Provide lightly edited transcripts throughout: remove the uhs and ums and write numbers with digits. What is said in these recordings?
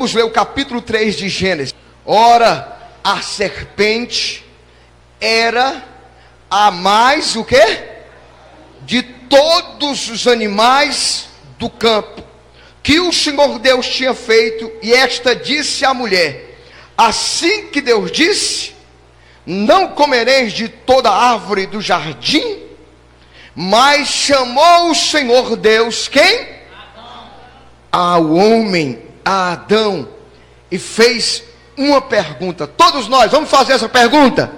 Vamos ler o capítulo 3 de Gênesis. Ora, a serpente era a mais o quê? De todos os animais do campo que o Senhor Deus tinha feito, e esta disse à mulher: assim que Deus disse, não comereis de toda árvore do jardim. Mas chamou o Senhor Deus, quem? Adão. Ao homem, a Adão, e fez uma pergunta. Todos nós vamos fazer essa pergunta.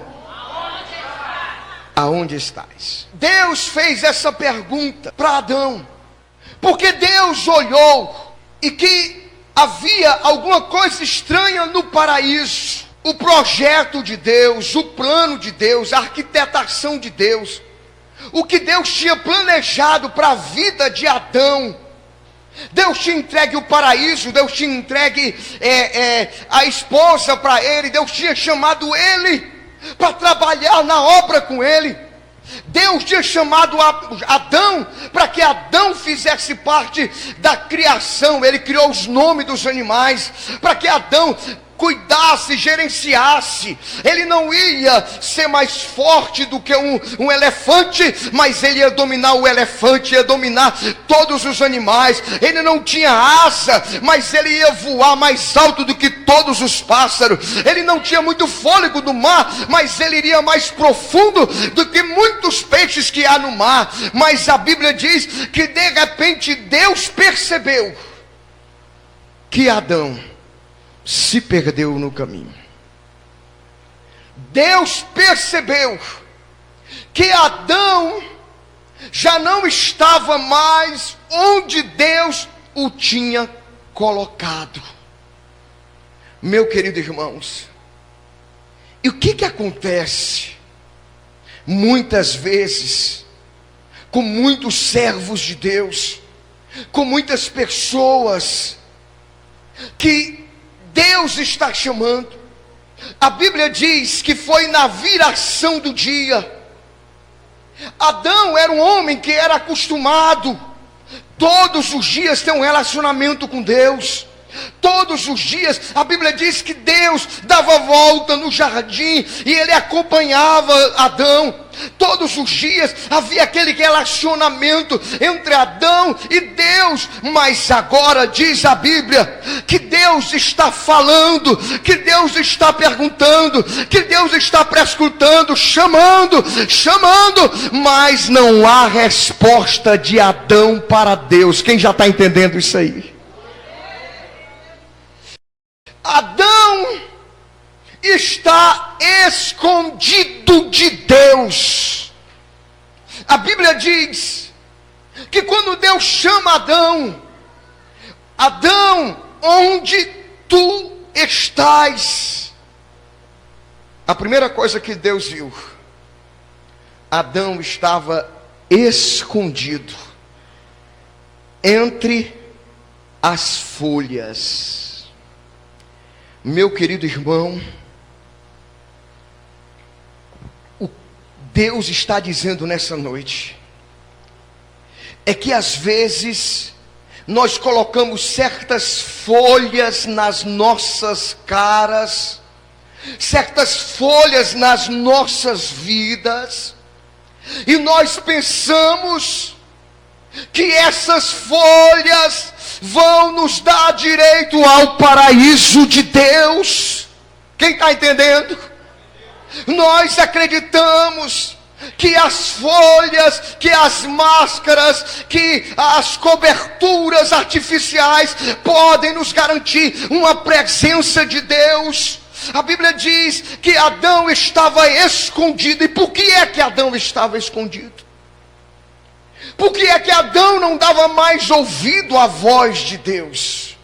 Aonde estás? Deus fez essa pergunta para Adão, porque Deus olhou e que havia alguma coisa estranha no paraíso. O projeto de Deus, o plano de Deus, a arquitetação de Deus, o que Deus tinha planejado para a vida de Adão. Deus tinha entregue o paraíso, Deus tinha entregue a esposa para ele, Deus tinha chamado ele para trabalhar na obra com ele. Deus tinha chamado Adão para que Adão fizesse parte da criação. Ele criou os nomes dos animais para que Adão cuidasse, gerenciasse. Ele não ia ser mais forte do que um elefante, mas ele ia dominar o elefante, ia dominar todos os animais. Ele não tinha asa, mas ele ia voar mais alto do que todos os pássaros. Ele não tinha muito fôlego no mar, mas ele iria mais profundo do que muitos peixes que há no mar. Mas a Bíblia diz que de repente Deus percebeu que Adão se perdeu no caminho. Deus percebeu que Adão já não estava mais onde Deus o tinha colocado. Meu querido irmãos, e o que acontece muitas vezes com muitos servos de Deus, com muitas pessoas que Deus está chamando? A Bíblia diz que foi na viração do dia. Adão era um homem que era acostumado todos os dias ter um relacionamento com Deus. Todos os dias, a Bíblia diz que Deus dava volta no jardim e ele acompanhava Adão. Todos os dias havia aquele relacionamento entre Adão e Deus. Mas agora diz a Bíblia que Deus está falando, que Deus está perguntando, que Deus está prescrutando, chamando, mas não há resposta de Adão para Deus. Quem já está entendendo isso aí? Adão está escondido de Deus. A Bíblia diz que quando Deus chama Adão: Adão, onde tu estás? A primeira coisa que Deus viu, Adão estava escondido entre as folhas. Meu querido irmão, Deus está dizendo nessa noite é que às vezes nós colocamos certas folhas nas nossas caras, certas folhas nas nossas vidas, e nós pensamos que essas folhas vão nos dar direito ao paraíso de Deus. Quem está entendendo? Nós acreditamos que as folhas, que as máscaras, que as coberturas artificiais podem nos garantir uma presença de Deus. A Bíblia diz que Adão estava escondido. E por que é que Adão estava escondido? Por que é que Adão não dava mais ouvido à voz de Deus?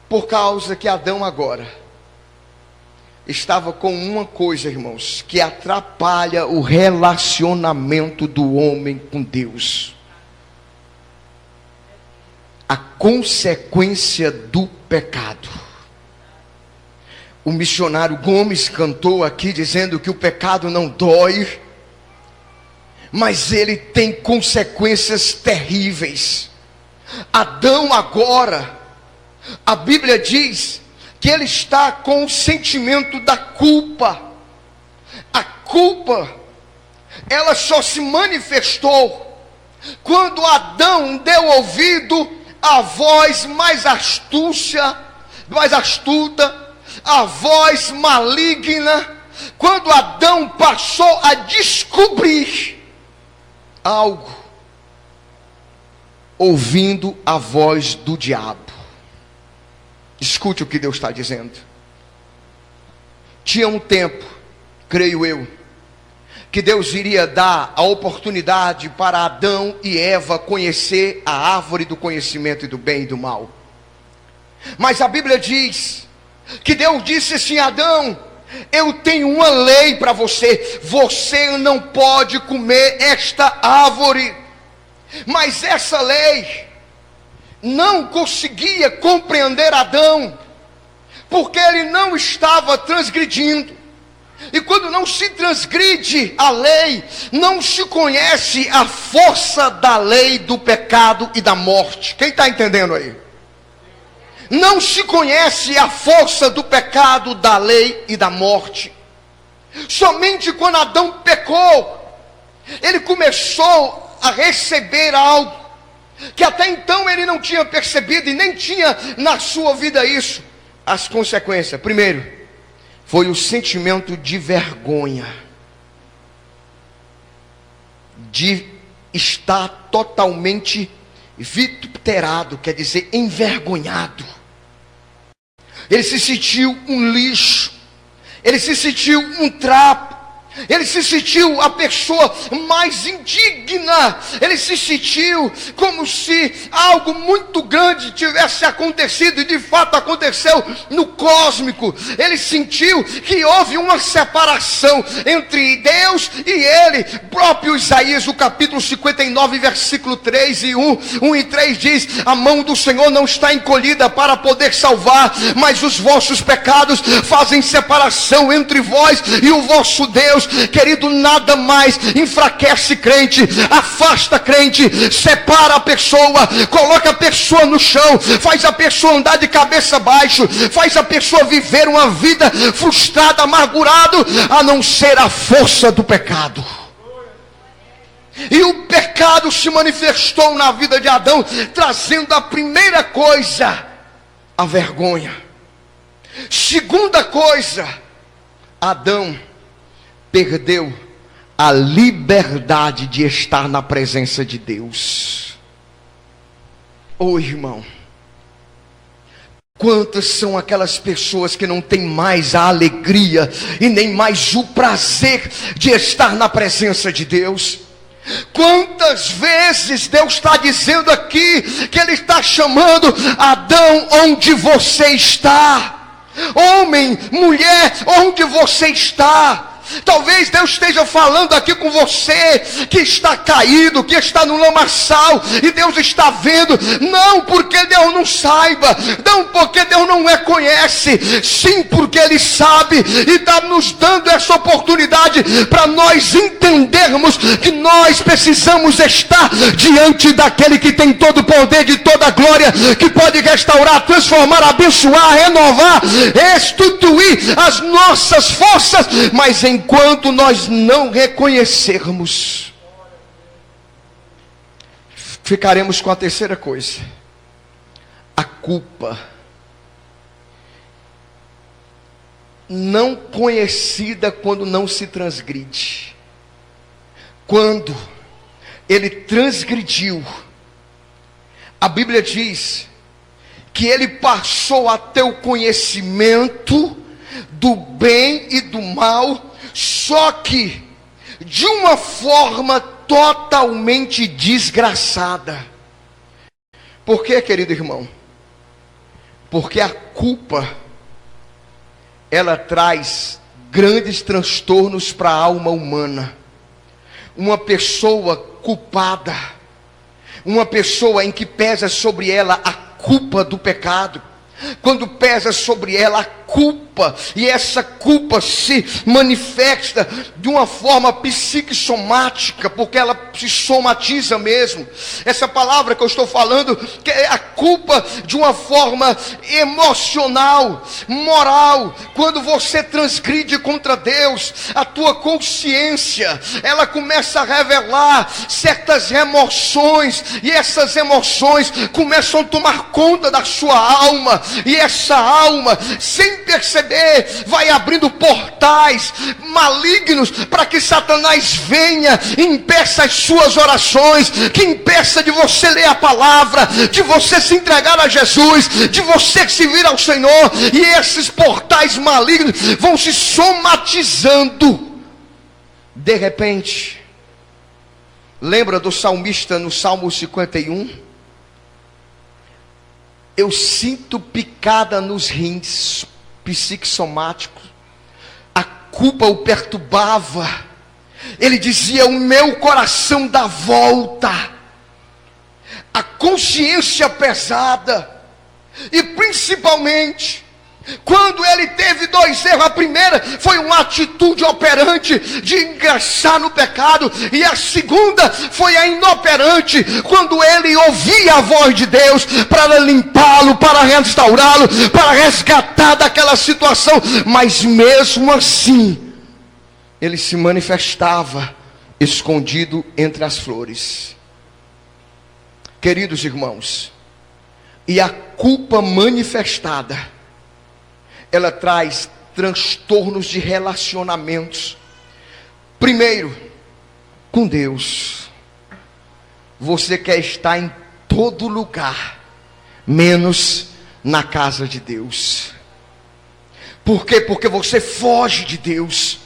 Por causa que Adão agora estava com uma coisa, irmãos, que atrapalha o relacionamento do homem com Deus: a consequência do pecado. O missionário Gomes cantou aqui dizendo que o pecado não dói, mas ele tem consequências terríveis. Adão agora A Bíblia diz que ele está com o sentimento da culpa. A culpa, ela só se manifestou quando Adão deu ouvido à voz mais astuta, a voz maligna, quando Adão passou a descobrir algo, ouvindo a voz do diabo. Escute o que Deus está dizendo. Tinha um tempo, creio eu, que Deus iria dar a oportunidade para Adão e Eva conhecer a árvore do conhecimento do bem e do mal. Mas a Bíblia diz que Deus disse assim: Adão, eu tenho uma lei para você. Você não pode comer esta árvore. Mas essa lei não conseguia compreender Adão, porque ele não estava transgredindo. E quando não se transgride a lei, não se conhece a força da lei do pecado e da morte. Quem está entendendo aí? Não se conhece a força do pecado, da lei e da morte. Somente quando Adão pecou, ele começou a receber algo que até então ele não tinha percebido e nem tinha na sua vida isso. As consequências: primeiro, foi o sentimento de vergonha, de estar totalmente vituperado, quer dizer, envergonhado. Ele se sentiu um lixo, ele se sentiu um trapo, ele se sentiu a pessoa mais indigna, ele se sentiu como se algo muito grande tivesse acontecido, e de fato aconteceu no cósmico. Ele sentiu que houve uma separação entre Deus e ele. Próprio Isaías, o capítulo 59, versículo 3 e 1 e 3 diz: a mão do Senhor não está encolhida para poder salvar, mas os vossos pecados fazem separação entre vós e o vosso Deus. Querido, nada mais enfraquece crente, afasta crente, separa a pessoa, coloca a pessoa no chão, faz a pessoa andar de cabeça baixa, faz a pessoa viver uma vida frustrada, amargurado, a não ser a força do pecado. E o pecado se manifestou na vida de Adão, trazendo a primeira coisa, a vergonha. Segunda coisa, Adão perdeu a liberdade de estar na presença de Deus. Oh, irmão, quantas são aquelas pessoas que não têm mais a alegria e nem mais o prazer de estar na presença de Deus? Quantas vezes Deus está dizendo aqui que Ele está chamando: Adão, onde você está? Homem, mulher, onde você está? Talvez Deus esteja falando aqui com você que está caído, que está no lamaçal, e Deus está vendo. Não porque Deus não saiba, não porque Deus não reconhece, sim porque Ele sabe, e está nos dando essa oportunidade para nós entendermos que nós precisamos estar diante daquele que tem todo o poder, de toda a glória, que pode restaurar, transformar, abençoar, renovar, restituir as nossas forças. Mas enquanto nós não reconhecermos, ficaremos com a terceira coisa, a culpa. Não conhecida quando não se transgride. Quando ele transgrediu, a Bíblia diz que ele passou a ter o conhecimento do bem e do mal, só que de uma forma totalmente desgraçada. Por quê, querido irmão? Porque a culpa, ela traz grandes transtornos para a alma humana. Uma pessoa culpada, uma pessoa em que pesa sobre ela a culpa do pecado, quando pesa sobre ela a culpa culpa, e essa culpa se manifesta de uma forma psicossomática, porque ela se somatiza mesmo. Essa palavra que eu estou falando, que é a culpa de uma forma emocional, moral. Quando você transgride contra Deus, a tua consciência, ela começa a revelar certas emoções, e essas emoções começam a tomar conta da sua alma, e essa alma, sem perceber, vai abrindo portais malignos para que Satanás venha e impeça as suas orações, que impeça de você ler a palavra, de você se entregar a Jesus, de você se vir ao Senhor, e esses portais malignos vão se somatizando. De repente, lembra do salmista no Salmo 51? Eu sinto picada nos rins, psicossomáticos. A culpa o perturbava. Ele dizia: o meu coração dá volta. A consciência pesada. E principalmente, quando ele teve dois erros. A primeira foi uma atitude operante de engraxar no pecado, e a segunda foi a inoperante, quando ele ouvia a voz de Deus para limpá-lo, para restaurá-lo, para resgatar daquela situação. Mas mesmo assim, ele se manifestava escondido entre as flores. Queridos irmãos, e a culpa manifestada, ela traz transtornos de relacionamentos. Primeiro, com Deus. Você quer estar em todo lugar, menos na casa de Deus. Por quê? Porque você foge de Deus.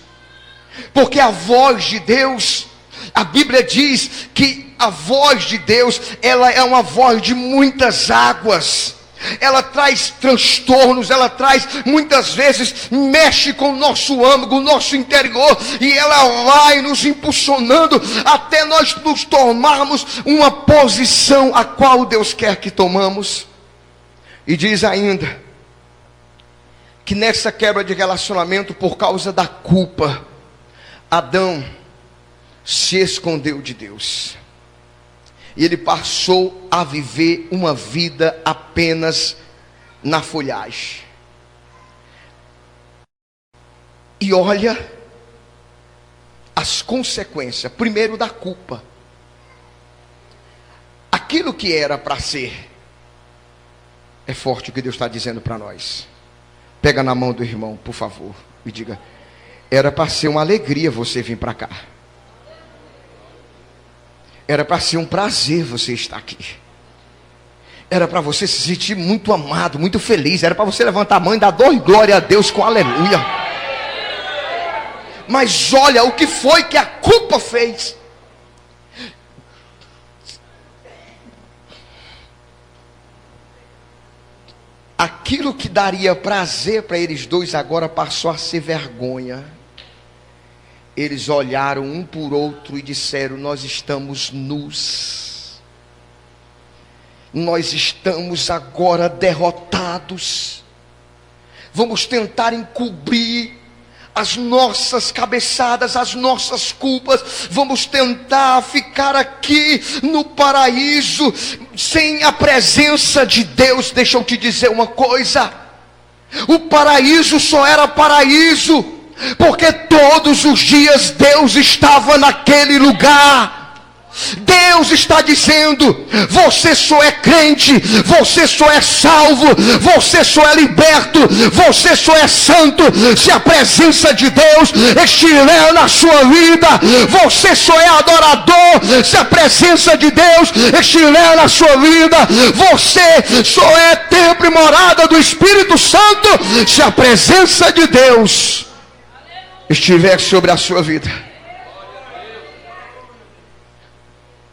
Porque a voz de Deus, a Bíblia diz que a voz de Deus, ela é uma voz de muitas águas. Ela traz transtornos, ela traz, muitas vezes, mexe com o nosso âmago, o nosso interior, e ela vai nos impulsionando até nós nos tomarmos uma posição a qual Deus quer que tomamos. E diz ainda que nessa quebra de relacionamento, por causa da culpa, Adão se escondeu de Deus. E ele passou a viver uma vida apenas na folhagem. E olha as consequências. Primeiro, da culpa. Aquilo que era para ser, é forte o que Deus está dizendo para nós. Pega na mão do irmão, por favor, e diga: era para ser uma alegria você vir para cá. Era para ser um prazer você estar aqui. Era para você se sentir muito amado, muito feliz. Era para você levantar a mão e dar dor e glória a Deus com aleluia. Mas olha o que foi que a culpa fez. Aquilo que daria prazer para eles dois agora passou a ser vergonha. Eles olharam um por outro e disseram: nós estamos nus. Nós estamos agora derrotados. Vamos tentar encobrir as nossas cabeçadas, as nossas culpas. Vamos tentar ficar aqui no paraíso sem a presença de Deus. Deixa eu te dizer uma coisa: o paraíso só era paraíso porque todos os dias Deus estava naquele lugar. Deus está dizendo: você só é crente, você só é salvo, você só é liberto, você só é santo se a presença de Deus estiver na sua vida. Você só é adorador se a presença de Deus estiver na sua vida. Você só é templo e morada do Espírito Santo se a presença de Deus estiver sobre a sua vida.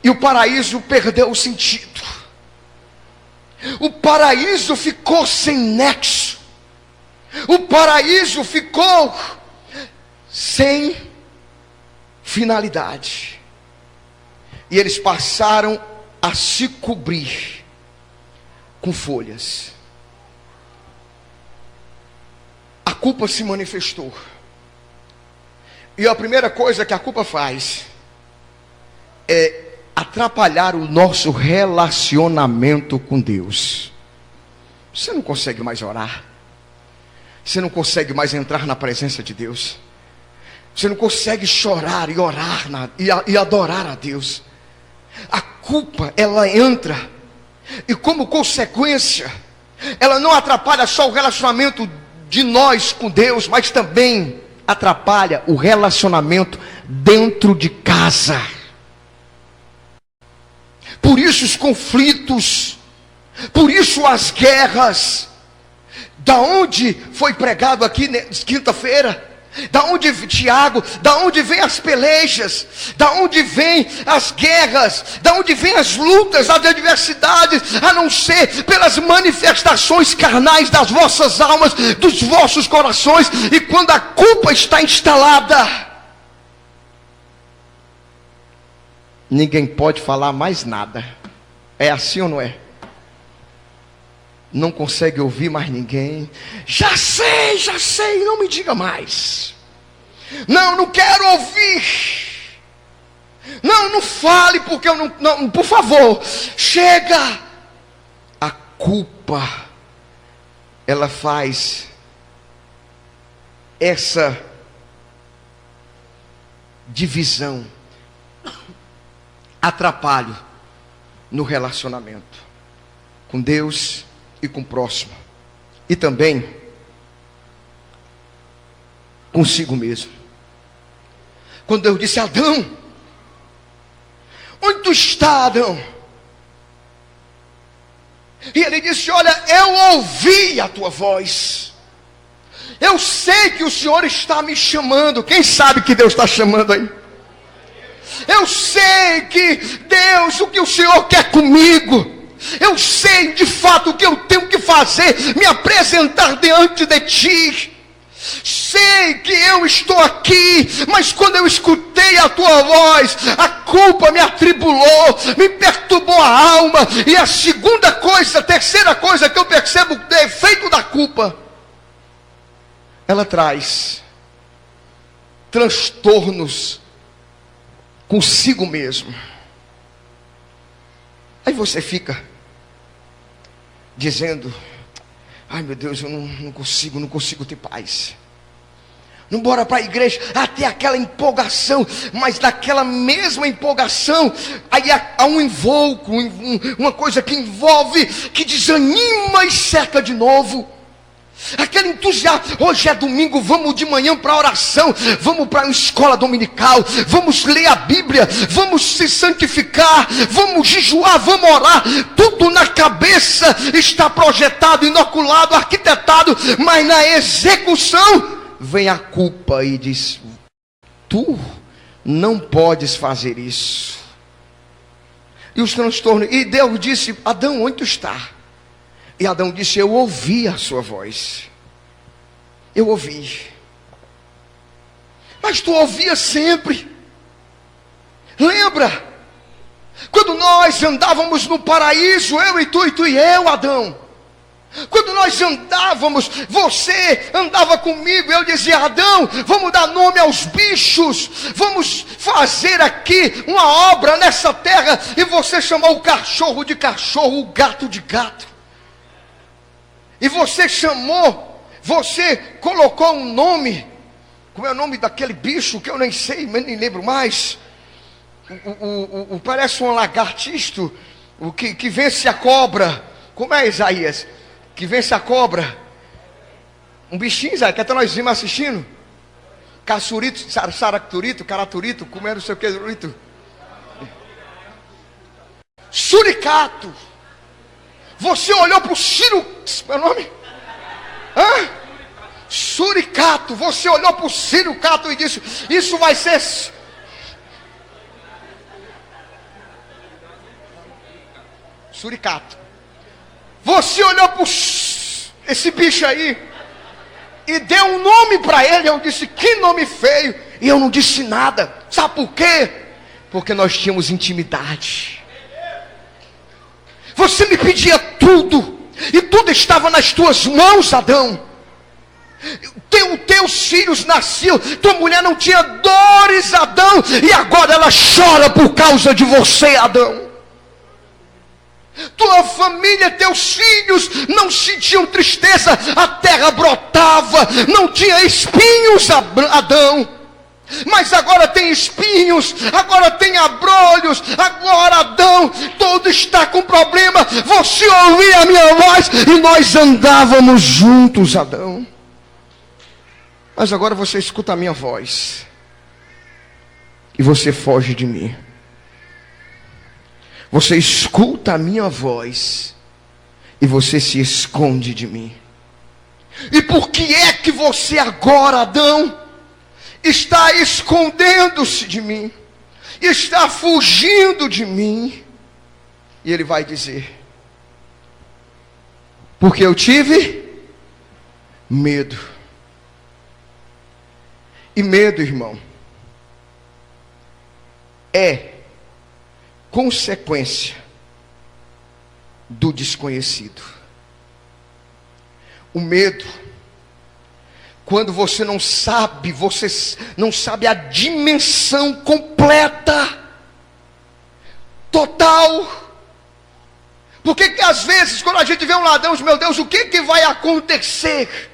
E o paraíso perdeu o sentido. O paraíso ficou sem nexo. O paraíso ficou sem finalidade. E eles passaram a se cobrir com folhas. A culpa se manifestou. E a primeira coisa que a culpa faz é atrapalhar o nosso relacionamento com Deus. Você não consegue mais orar. Você não consegue mais entrar na presença de Deus. Você não consegue chorar e orar e adorar a Deus. A culpa, ela entra. E como consequência, ela não atrapalha só o relacionamento de nós com Deus, mas também atrapalha o relacionamento dentro de casa. Por isso os conflitos, por isso as guerras. Da onde foi pregado aqui quinta-feira? Da onde, Tiago, da onde vem as pelejas? Da onde vem as guerras? Da onde vem as lutas, as adversidades? A não ser pelas manifestações carnais das vossas almas, dos vossos corações. E quando a culpa está instalada, ninguém pode falar mais nada. É assim ou não é? Não consegue ouvir mais ninguém. Já sei, não me diga mais. Não quero ouvir. Não fale, porque eu não, por favor, chega. A culpa, ela faz essa divisão, atrapalho no relacionamento com Deus e com o próximo, e também consigo mesmo. Quando Deus disse: Adão, onde tu está, Adão? E ele disse: olha, eu ouvi a tua voz, eu sei que o Senhor está me chamando. Quem sabe que Deus está chamando aí? Eu sei que Deus, o que o Senhor quer comigo. Eu sei de fato o que eu tenho que fazer, me apresentar diante de ti. Sei que eu estou aqui, mas quando eu escutei a tua voz, a culpa me atribulou, me perturbou a alma. E a terceira coisa que eu percebo, o efeito da culpa, ela traz transtornos consigo mesmo. Aí você fica dizendo: ai meu Deus, eu não consigo ter paz. Não bora para a igreja, até aquela empolgação, mas daquela mesma empolgação, aí há um invólucro, uma coisa que envolve, que desanima e seca de novo. Aquele entusiasmo: hoje é domingo, vamos de manhã para a oração, vamos para uma escola dominical, vamos ler a Bíblia, vamos se santificar, vamos jejuar, vamos orar. Tudo na cabeça está projetado, inoculado, arquitetado, mas na execução vem a culpa e diz: tu não podes fazer isso. E os transtornos. E Deus disse: Adão, onde tu está? E Adão disse: eu ouvi a sua voz. Eu ouvi. Mas tu ouvia sempre. Lembra? Quando nós andávamos no paraíso, eu e tu e eu, Adão. Quando nós andávamos, você andava comigo, eu dizia: Adão, vamos dar nome aos bichos, vamos fazer aqui uma obra nessa terra. E você chamou o cachorro de cachorro, o gato de gato. E você colocou um nome. Como é o nome daquele bicho que eu nem sei, nem lembro mais? Parece um lagartisto, o que vence a cobra. Como é, Isaías? Que vence a cobra. Um bichinho, Isaías, que até nós vimos assistindo. Caçurito, saracturito, caraturito, como é, não sei o que, suricato. Você olhou para o meu nome? Suricato. Você olhou para o suricato e disse: isso vai ser... Suricato. Você olhou para esse bicho aí e deu um nome para ele. Eu disse: que nome feio. E eu não disse nada. Sabe por quê? Porque nós tínhamos intimidade. Você me pedia tudo, e tudo estava nas tuas mãos, Adão. Teus filhos nasciam, tua mulher não tinha dores, Adão, e agora ela chora por causa de você, Adão. Tua família, teus filhos não sentiam tristeza, a terra brotava, não tinha espinhos, Adão. Mas agora tem espinhos, agora tem abrolhos, agora, Adão, todo está com problema. Você ouvia a minha voz e nós andávamos juntos, Adão. Mas agora você escuta a minha voz e você foge de mim. Você escuta a minha voz e você se esconde de mim. E por que é que você agora, Adão, está escondendo-se de mim? Está fugindo de mim? E ele vai dizer: porque eu tive medo. E medo, irmão, é consequência do desconhecido. O medo, quando você não sabe a dimensão completa, total. Porque que às vezes, quando a gente vê um ladrão, meu Deus, o que vai acontecer?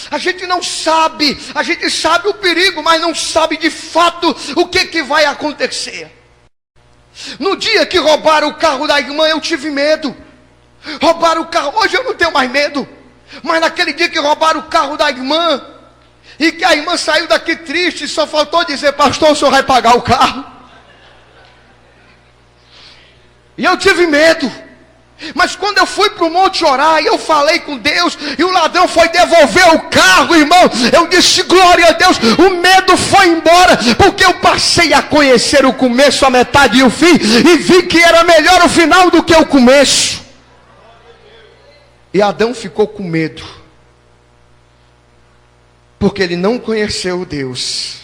A gente não sabe, a gente sabe o perigo, mas não sabe de fato o que vai acontecer. No dia que roubaram o carro da irmã, eu tive medo. Roubaram o carro, hoje eu não tenho mais medo. Mas naquele dia que roubaram o carro da irmã, e que a irmã saiu daqui triste, só faltou dizer: pastor, o senhor vai pagar o carro? E eu tive medo. Mas quando eu fui para o monte orar, e eu falei com Deus, e o ladrão foi devolver o carro, irmão, eu disse: glória a Deus, o medo foi embora, porque eu passei a conhecer o começo, a metade e o fim, e vi que era melhor o final do que o começo. E Adão ficou com medo, porque ele não conheceu Deus,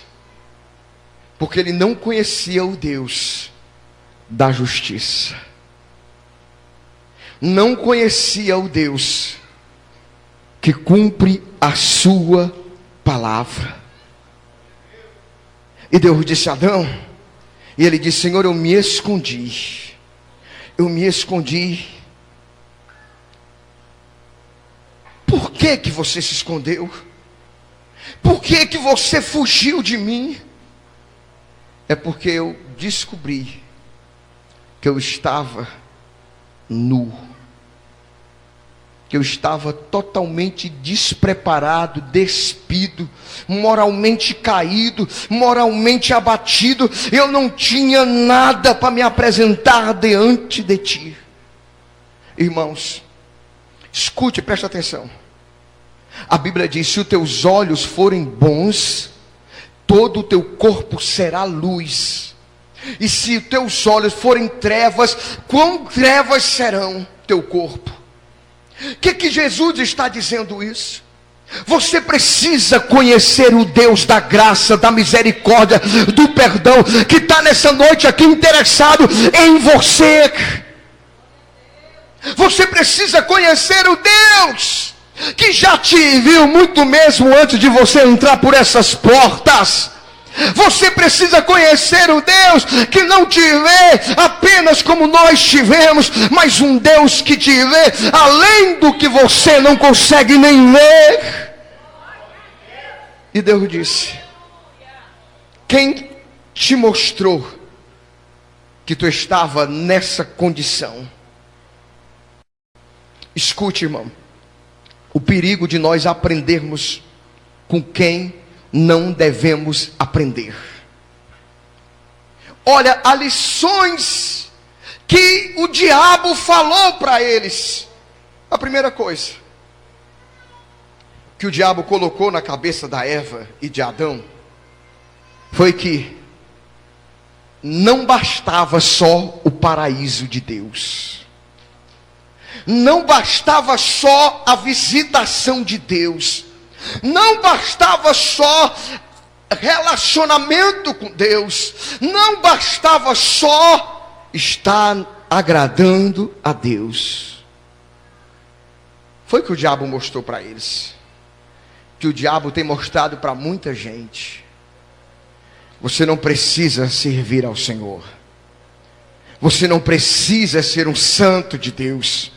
porque ele não conhecia o Deus da justiça, não conhecia o Deus que cumpre a sua palavra. E Deus disse a Adão, e ele disse: Senhor, eu me escondi. Por que você se escondeu? Por que você fugiu de mim? É porque eu descobri que eu estava nu, que eu estava totalmente despreparado, despido, moralmente caído, moralmente abatido. Eu não tinha nada para me apresentar diante de ti. Irmãos, escute, preste atenção. A Bíblia diz: se os teus olhos forem bons, todo o teu corpo será luz. E se os teus olhos forem trevas, quão trevas serão teu corpo? O que Jesus está dizendo isso? Você precisa conhecer o Deus da graça, da misericórdia, do perdão, que está nessa noite aqui interessado em você. Você precisa conhecer o Deus que já te viu muito mesmo antes de você entrar por essas portas. Você precisa conhecer o Deus que não te vê apenas como nós te vemos, mas um Deus que te vê além do que você não consegue nem ver. E Deus disse: quem te mostrou que tu estava nessa condição? Escute, irmão, o perigo de nós aprendermos com quem não devemos aprender. Olha, há lições que o diabo falou para eles. A primeira coisa que o diabo colocou na cabeça da Eva e de Adão foi que não bastava só o paraíso de Deus, não bastava só a visitação de Deus, não bastava só relacionamento com Deus, não bastava só estar agradando a Deus. Foi o que o diabo mostrou para eles. que o diabo tem mostrado para muita gente: você não precisa servir ao Senhor, você não precisa ser um santo de Deus,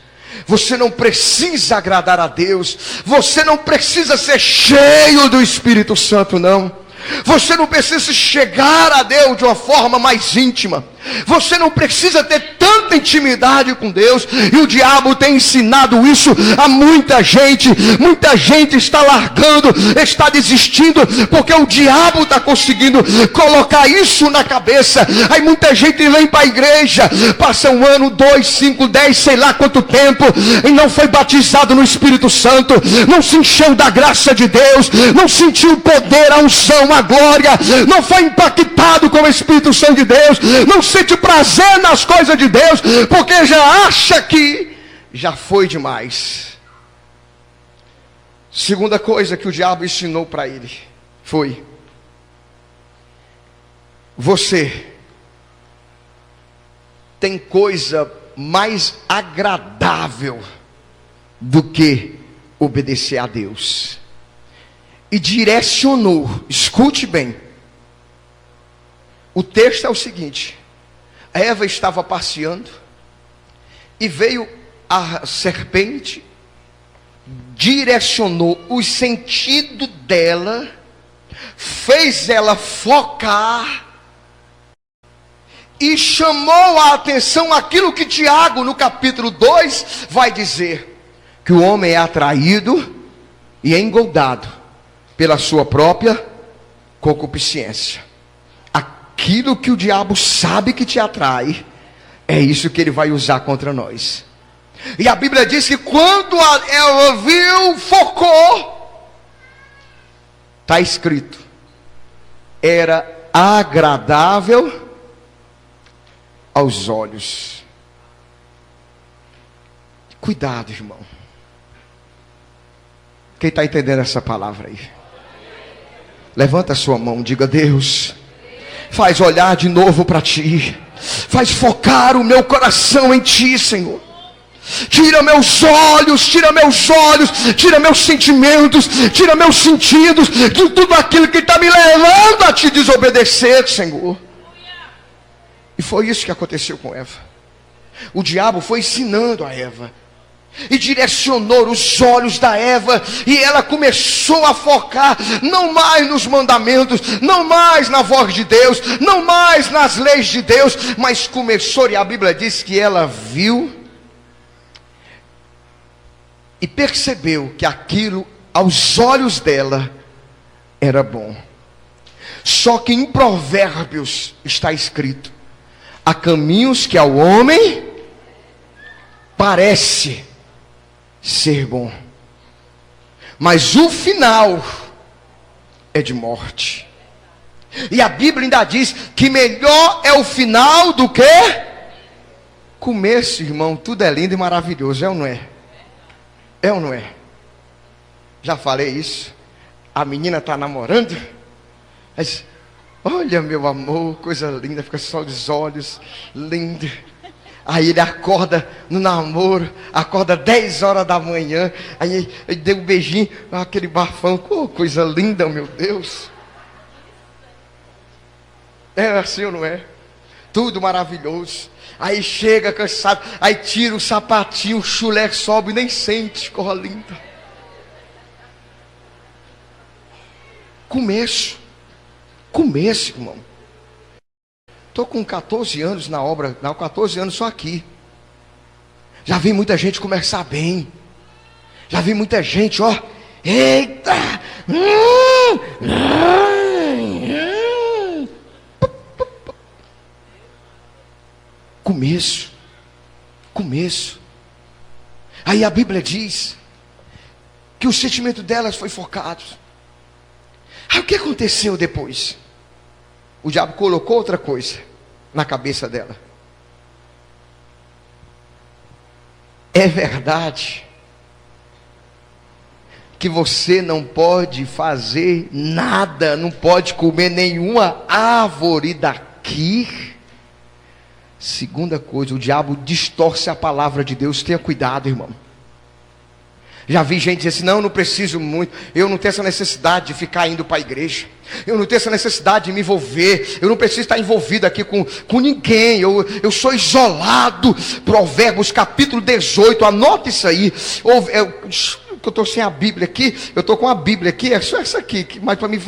você não precisa agradar a Deus, você não precisa ser cheio do Espírito Santo, não. Você não precisa chegar a Deus de uma forma mais íntima, você não precisa ter tanta intimidade com Deus. E o diabo tem ensinado isso a muita gente. Muita gente está largando, está desistindo, porque o diabo está conseguindo colocar isso na cabeça. Aí muita gente vem para a igreja, passa 1 ano, 2, 5, 10, sei lá quanto tempo, e não foi batizado no Espírito Santo, não se encheu da graça de Deus, não sentiu o poder, a unção, a glória, não foi impactado com o Espírito Santo de Deus, não sente prazer nas coisas de Deus, porque já acha que já foi demais. Segunda coisa que o diabo ensinou para ele foi: você tem coisa mais agradável do que obedecer a Deus. E direcionou, escute bem, o texto é o seguinte: Eva estava passeando e veio a serpente, direcionou os sentidos dela, fez ela focar e chamou a atenção aquilo que Tiago, no capítulo 2, vai dizer: que o homem é atraído e é engoldado pela sua própria concupiscência. Aquilo que o diabo sabe que te atrai, é isso que ele vai usar contra nós. E a Bíblia diz que quando ela viu, focou, está escrito: era agradável aos olhos. Cuidado, irmão. Quem está entendendo essa palavra aí? Levanta a sua mão, diga: Deus, faz olhar de novo para ti, faz focar o meu coração em ti, Senhor. Tira meus olhos, tira meus sentimentos, tira meus sentidos de tudo aquilo que está me levando a te desobedecer, Senhor. E foi isso que aconteceu com Eva. O diabo foi ensinando a Eva e direcionou os olhos da Eva, e ela começou a focar não mais nos mandamentos, não mais na voz de Deus, não mais nas leis de Deus, mas começou, e a Bíblia diz que ela viu e percebeu que aquilo aos olhos dela era bom. Só que em Provérbios está escrito: há caminhos que ao homem parece ser bom, mas o final é de morte. E a Bíblia ainda diz que melhor é o final do que começo, irmão. Tudo é lindo e maravilhoso, é ou não é? É ou não é? Já falei isso. A menina está namorando, mas olha, meu amor, coisa linda, fica só os olhos, lindo. Aí ele acorda no namoro, acorda 10 horas da manhã, aí ele deu um beijinho, aquele bafão, oh, coisa linda, meu Deus. É assim ou não é? Tudo maravilhoso. Aí chega cansado, aí tira o sapatinho, o chulé sobe e nem sente, coisa linda. Começo, irmão. Estou com 14 anos na obra, não, 14 anos só aqui. Já vi muita gente começar bem. Já vi muita gente, ó, eita! Começo. Aí a Bíblia diz que o sentimento delas foi focado. Aí o que aconteceu depois? O diabo colocou outra coisa na cabeça dela. É verdade que você não pode fazer nada, não pode comer nenhuma árvore daqui. Segunda coisa, o diabo distorce a palavra de Deus. Tenha cuidado, irmão. Já vi gente dizer assim: não, eu não preciso muito, eu não tenho essa necessidade de ficar indo para a igreja, eu não tenho essa necessidade de me envolver, eu não preciso estar envolvido aqui com ninguém, eu sou isolado. Provérbios capítulo 18, anota isso aí. Eu estou sem a Bíblia aqui, eu estou com a Bíblia aqui, é só essa aqui, mas para mim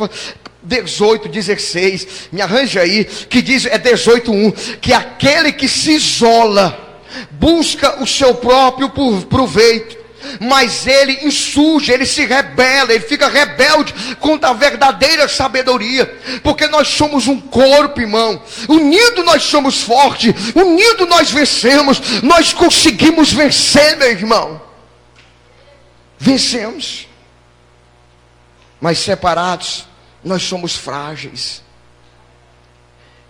18, 16, me arranja aí, que diz, é 18:1, que aquele que se isola busca o seu próprio proveito, mas ele insurge, ele se rebela, ele fica rebelde contra a verdadeira sabedoria, porque nós somos um corpo, irmão. Unido nós somos fortes, unido nós vencemos, nós conseguimos vencer, meu irmão. Vencemos, mas separados nós somos frágeis.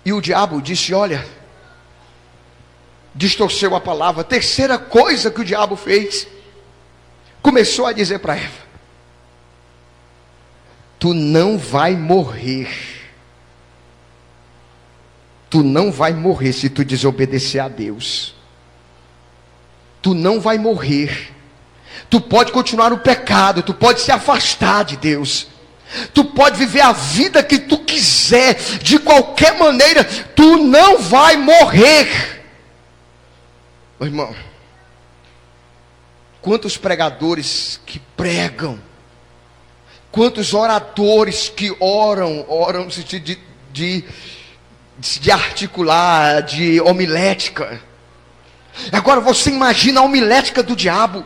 E o diabo disse: olha, distorceu a palavra. Terceira coisa que o diabo fez, começou a dizer para Eva: tu não vai morrer. Tu não vai morrer se tu desobedecer a Deus. Tu não vai morrer. Tu pode continuar no pecado, tu pode se afastar de Deus, tu pode viver a vida que tu quiser, de qualquer maneira, tu não vai morrer. Meu irmão, quantos pregadores que pregam, quantos oradores que oram no sentido de articular, de homilética. Agora você imagina a homilética do diabo.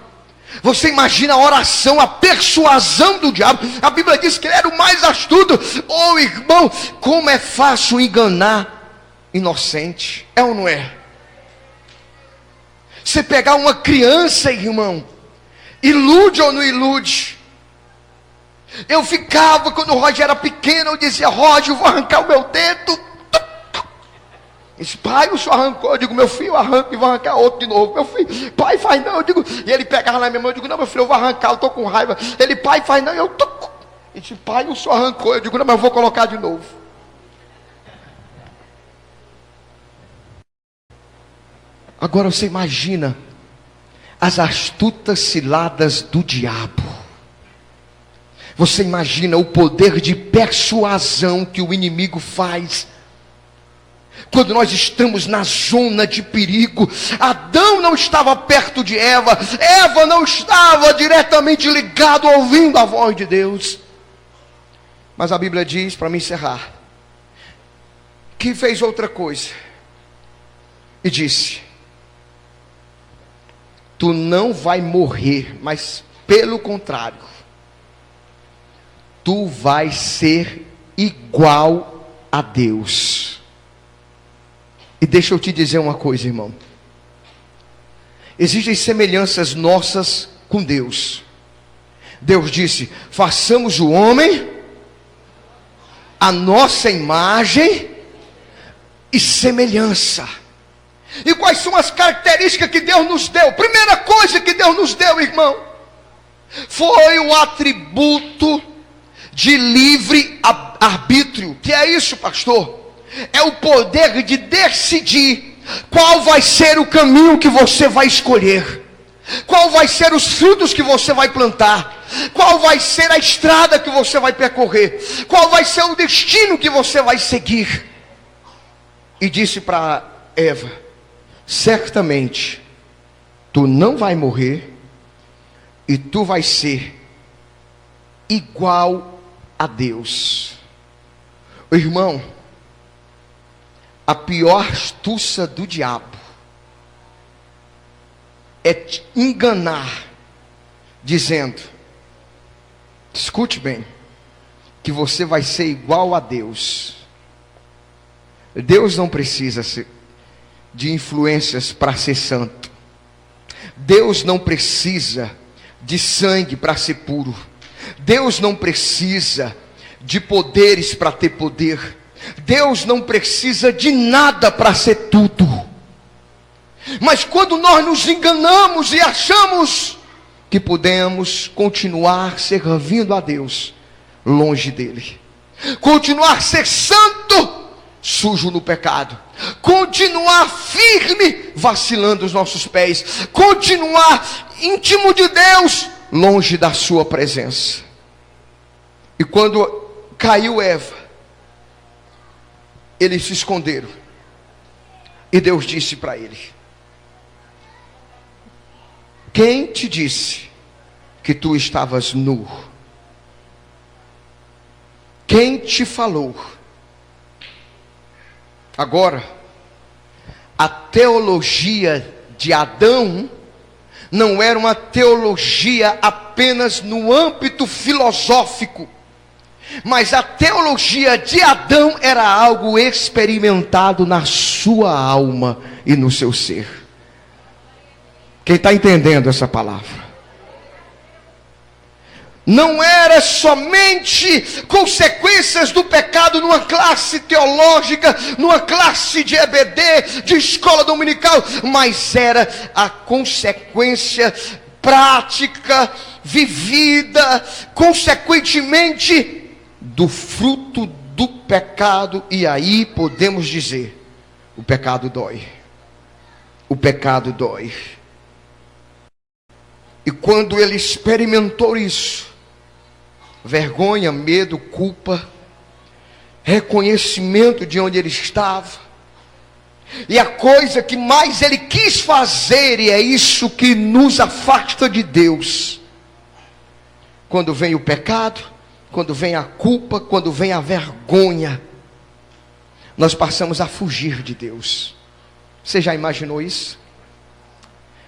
Você imagina a oração, a persuasão do diabo. A Bíblia diz que ele era o mais astuto. Oh, irmão, como é fácil enganar inocente. É ou não é? Você pegar uma criança, irmão, ilude ou não ilude? Eu ficava, quando o Roger era pequeno, eu dizia: Roger, eu vou arrancar o meu dedo. Disse: pai, o senhor arrancou. Eu digo: meu filho, arranca e vou arrancar outro de novo. Meu filho, pai, faz não. Eu digo, e ele pegava na minha mão. Eu digo: não, meu filho, eu vou arrancar, eu estou com raiva. Ele: pai, faz não. Eu tô. Ele disse: pai, o senhor arrancou. Eu digo: não, mas eu vou colocar de novo. Agora você imagina as astutas ciladas do diabo. Você imagina o poder de persuasão que o inimigo faz. Quando nós estamos na zona de perigo, Adão não estava perto de Eva, Eva não estava diretamente ligado, ouvindo a voz de Deus. Mas a Bíblia diz, para me encerrar, que fez outra coisa e disse: tu não vai morrer, mas pelo contrário, tu vais ser igual a Deus. E deixa eu te dizer uma coisa, irmão. Existem semelhanças nossas com Deus. Deus disse: façamos o homem a nossa imagem e semelhança. E quais são as características que Deus nos deu? Primeira coisa que Deus nos deu, irmão, foi o atributo de livre arbítrio. Que é isso, pastor? É o poder de decidir qual vai ser o caminho que você vai escolher, qual vai ser os frutos que você vai plantar, qual vai ser a estrada que você vai percorrer, qual vai ser o destino que você vai seguir. E disse para Eva: certamente tu não vai morrer, e tu vais ser igual a Deus. Irmão, a pior astúcia do diabo é te enganar, dizendo, escute bem, que você vai ser igual a Deus. Deus não precisa de influências para ser santo. Deus não precisa de sangue para ser puro. Deus não precisa de poderes para ter poder. Deus não precisa de nada para ser tudo. Mas quando nós nos enganamos e achamos que podemos continuar servindo a Deus longe dele, continuar ser santo, sujo no pecado, continuar firme, vacilando os nossos pés, continuar íntimo de Deus, longe da sua presença. E quando caiu Eva, eles se esconderam. E Deus disse para ele: quem te disse que tu estavas nu? Quem te falou? Agora, a teologia de Adão não era uma teologia apenas no âmbito filosófico, mas a teologia de Adão era algo experimentado na sua alma e no seu ser. Quem está entendendo essa palavra? Não era somente consequências do pecado numa classe teológica, numa classe de EBD, de escola dominical, mas era a consequência prática, vivida, consequentemente, do fruto do pecado. E aí podemos dizer: o pecado dói. O pecado dói. E quando ele experimentou isso, vergonha, medo, culpa, reconhecimento de onde ele estava, e a coisa que mais ele quis fazer, e é isso que nos afasta de Deus, quando vem o pecado, quando vem a culpa, quando vem a vergonha, nós passamos a fugir de Deus. Você já imaginou isso?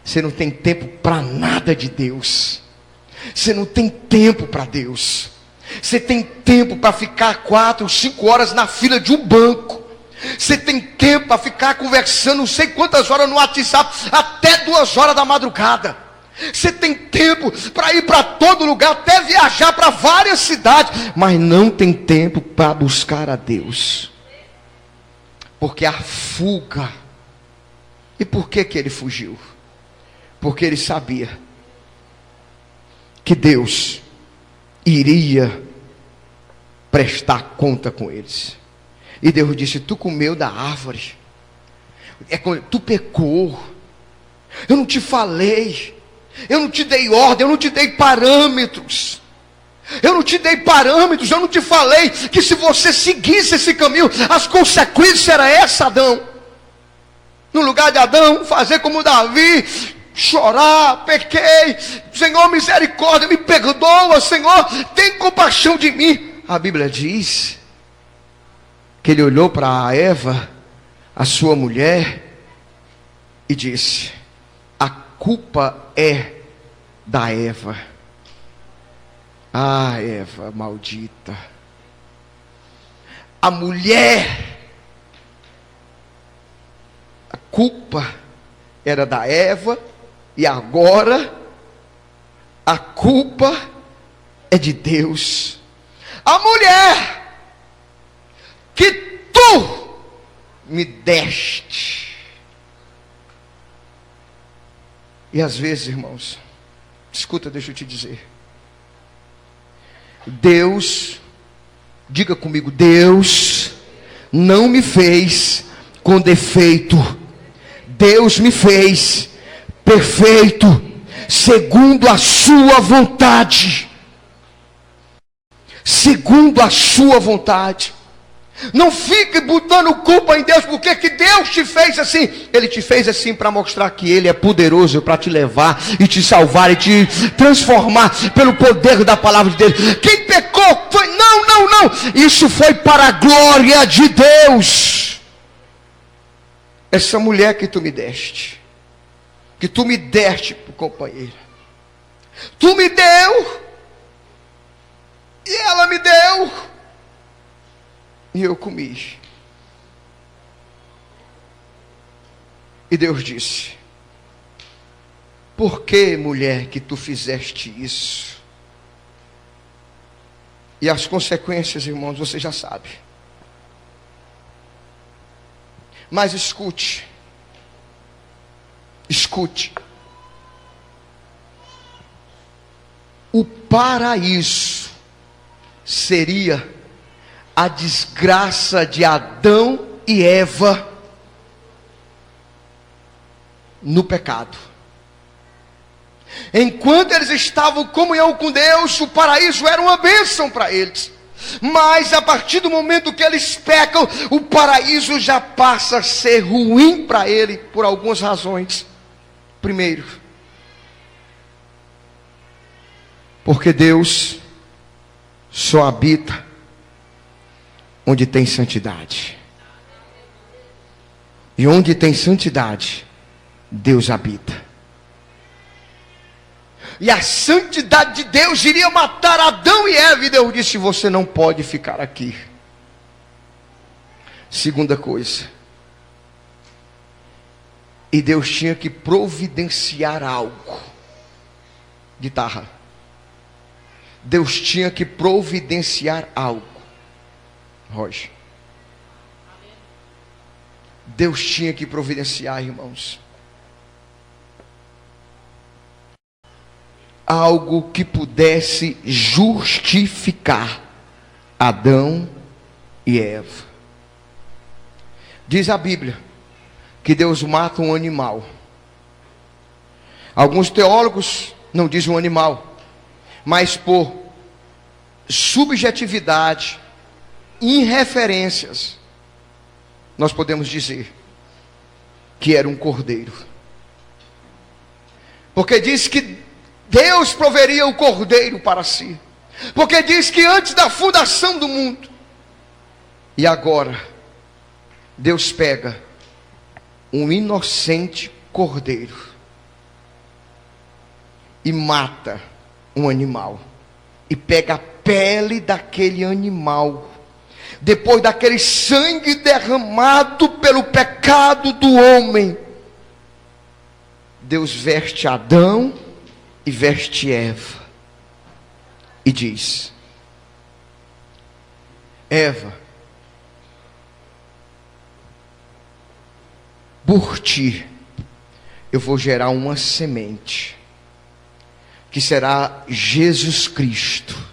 Você não tem tempo para nada de Deus. Você não tem tempo para Deus. Você tem tempo para ficar 4, 5 horas na fila de um banco. Você tem tempo para ficar conversando não sei quantas horas no WhatsApp, até 2 horas da madrugada. Você tem tempo para ir para todo lugar, até viajar para várias cidades, mas não tem tempo para buscar a Deus. Porque a fuga. E por que ele fugiu? Porque ele sabia que Deus iria prestar conta com eles. E Deus disse: tu comeu da árvore, tu pecou, eu não te falei, eu não te dei ordem, eu não te dei parâmetros, eu não te falei que se você seguisse esse caminho, as consequências eram essa, Adão. No lugar de Adão fazer como Davi, chorar, pequei, Senhor, misericórdia, me perdoa, Senhor, tem compaixão de mim. A Bíblia diz que ele olhou para Eva, a sua mulher, e disse: a culpa é da Eva. Ah, Eva maldita. A mulher, a culpa era da Eva, e agora a culpa é de Deus. A mulher que tu me deste. E às vezes, irmãos, escuta, deixa eu te dizer, Deus, diga comigo, Deus não me fez com defeito. Deus me fez perfeito, segundo a sua vontade. Segundo a sua vontade. Não fique botando culpa em Deus, porque que Deus te fez assim. Ele te fez assim para mostrar que Ele é poderoso para te levar e te salvar e te transformar pelo poder da palavra de Deus. Quem pecou foi, não. Isso foi para a glória de Deus. Essa mulher que tu me deste, que tu me deste por companheira, tu me deu, e ela me deu, e eu comi. E Deus disse: por que, mulher, que tu fizeste isso? E as consequências, irmãos, você já sabe. Mas escute. O paraíso seria a desgraça de Adão e Eva no pecado. Enquanto eles estavam em comunhão com Deus, o paraíso era uma bênção para eles. Mas a partir do momento que eles pecam, o paraíso já passa a ser ruim para ele por algumas razões. Primeiro, porque Deus só habita onde tem santidade. E onde tem santidade, Deus habita. E a santidade de Deus iria matar Adão e Eva. E Deus disse: você não pode ficar aqui. Segunda coisa. E Deus tinha que providenciar algo. Guitarra. Deus tinha que providenciar algo. Roger. Deus tinha que providenciar, irmãos, algo que pudesse justificar Adão e Eva. Diz a Bíblia que Deus mata um animal. Alguns teólogos não dizem um animal, mas por subjetividade, inreferências, nós podemos dizer que era um cordeiro. Porque diz que Deus proveria o cordeiro para si. Porque diz que antes da fundação do mundo. E agora, Deus pega um inocente cordeiro e mata um animal. E pega a pele daquele animal. Depois daquele sangue derramado pelo pecado do homem, Deus veste Adão e veste Eva. E diz: Eva, por ti eu vou gerar uma semente, que será Jesus Cristo.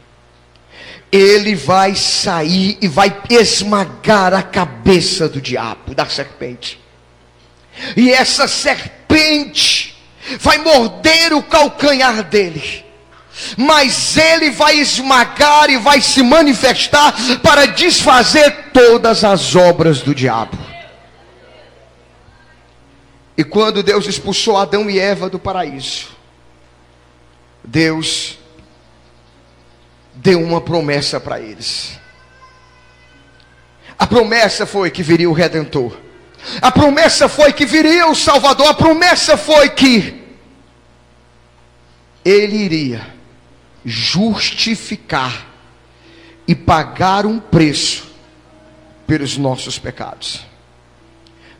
Ele vai sair e vai esmagar a cabeça do diabo, da serpente. E essa serpente vai morder o calcanhar dele. Mas ele vai esmagar e vai se manifestar para desfazer todas as obras do diabo. E quando Deus expulsou Adão e Eva do paraíso, Deus deu uma promessa para eles. A promessa foi que viria o Redentor. A promessa foi que viria o Salvador. A promessa foi que Ele iria justificar e pagar um preço pelos nossos pecados.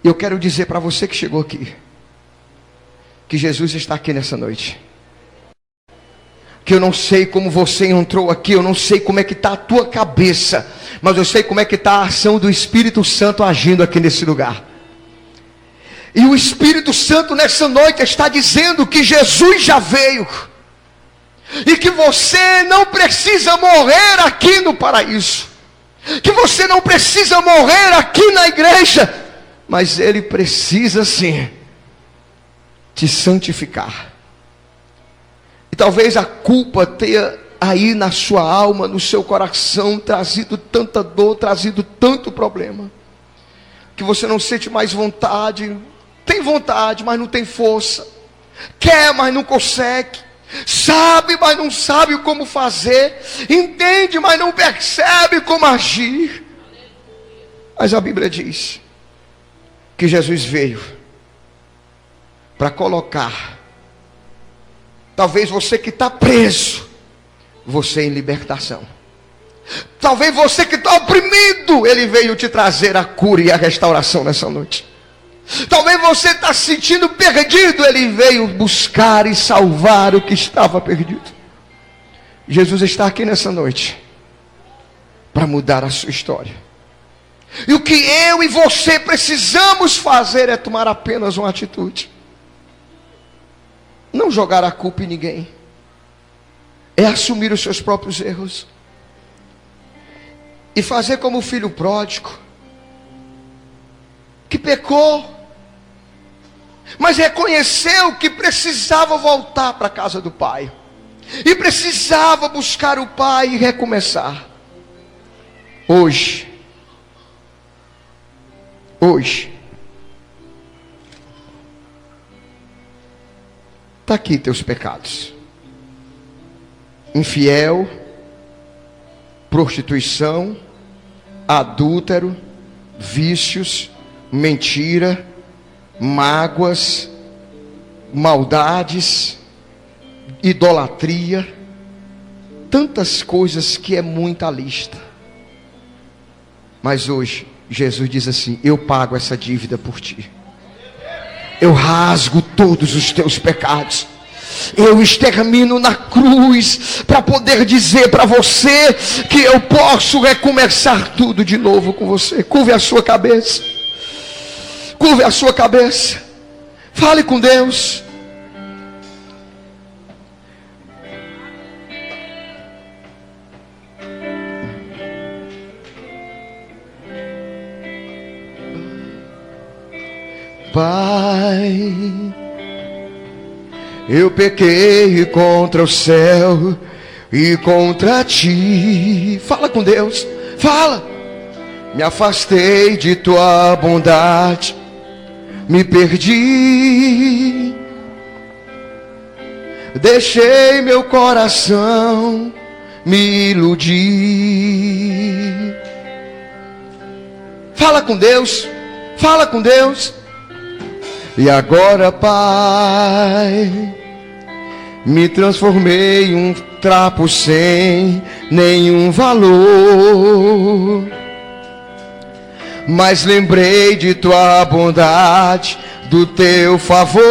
Eu quero dizer para você que chegou aqui, que Jesus está aqui nessa noite. Que eu não sei como você entrou aqui, eu não sei como é que está a tua cabeça, mas eu sei como é que está a ação do Espírito Santo agindo aqui nesse lugar. E o Espírito Santo nessa noite está dizendo que Jesus já veio, e que você não precisa morrer aqui no paraíso, que você não precisa morrer aqui na igreja, mas Ele precisa sim te santificar. E talvez a culpa tenha aí na sua alma, no seu coração, trazido tanta dor, trazido tanto problema, que você não sente mais vontade. Tem vontade, mas não tem força. Quer, mas não consegue. Sabe, mas não sabe como fazer. Entende, mas não percebe como agir. Mas a Bíblia diz que Jesus veio para colocar, talvez você que está preso, você em libertação. Talvez você que está oprimido, Ele veio te trazer a cura e a restauração nessa noite. Talvez você está se sentindo perdido, Ele veio buscar e salvar o que estava perdido. Jesus está aqui nessa noite para mudar a sua história. E o que eu e você precisamos fazer é tomar apenas uma atitude. Não jogar a culpa em ninguém. É assumir os seus próprios erros. E fazer como o filho pródigo, que pecou. mas reconheceu que precisava voltar para a casa do pai, e precisava buscar o pai e recomeçar. Hoje, está aqui teus pecados: infiel, prostituição, adúltero, vícios, mentira, mágoas, maldades, idolatria, tantas coisas que é muita lista. Mas hoje Jesus diz assim: eu pago essa dívida por ti. Eu rasgo todos os teus pecados. Eu extermino na cruz para poder dizer para você que eu posso recomeçar tudo de novo com você. Curve a sua cabeça. Curve a sua cabeça. Fale com Deus. Pai, eu pequei contra o céu e contra ti. Fala com Deus, fala. Me afastei de tua bondade, me perdi, deixei meu coração me iludir. Fala com Deus, fala com Deus. E agora, Pai, me transformei em um trapo sem nenhum valor, mas lembrei de tua bondade, do teu favor.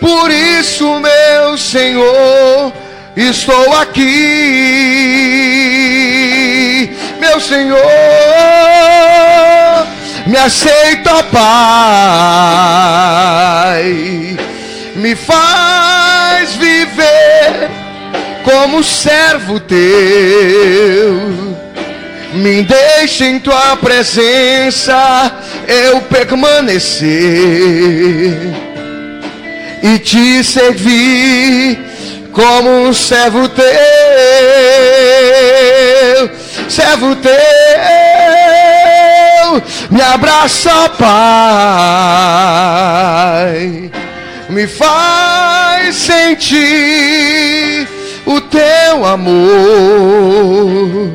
Por isso, meu Senhor, estou aqui, meu Senhor. Me aceita, Pai, me faz viver como servo teu, me deixa em tua presença eu permanecer e te servir como um servo teu, servo teu. Me abraça, Pai, me faz sentir o teu amor,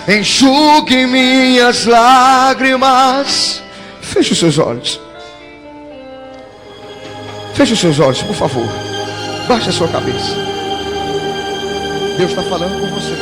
enxugue minhas lágrimas. Feche os seus olhos. Feche os seus olhos, por favor. Baixe a sua cabeça. Deus está falando com você.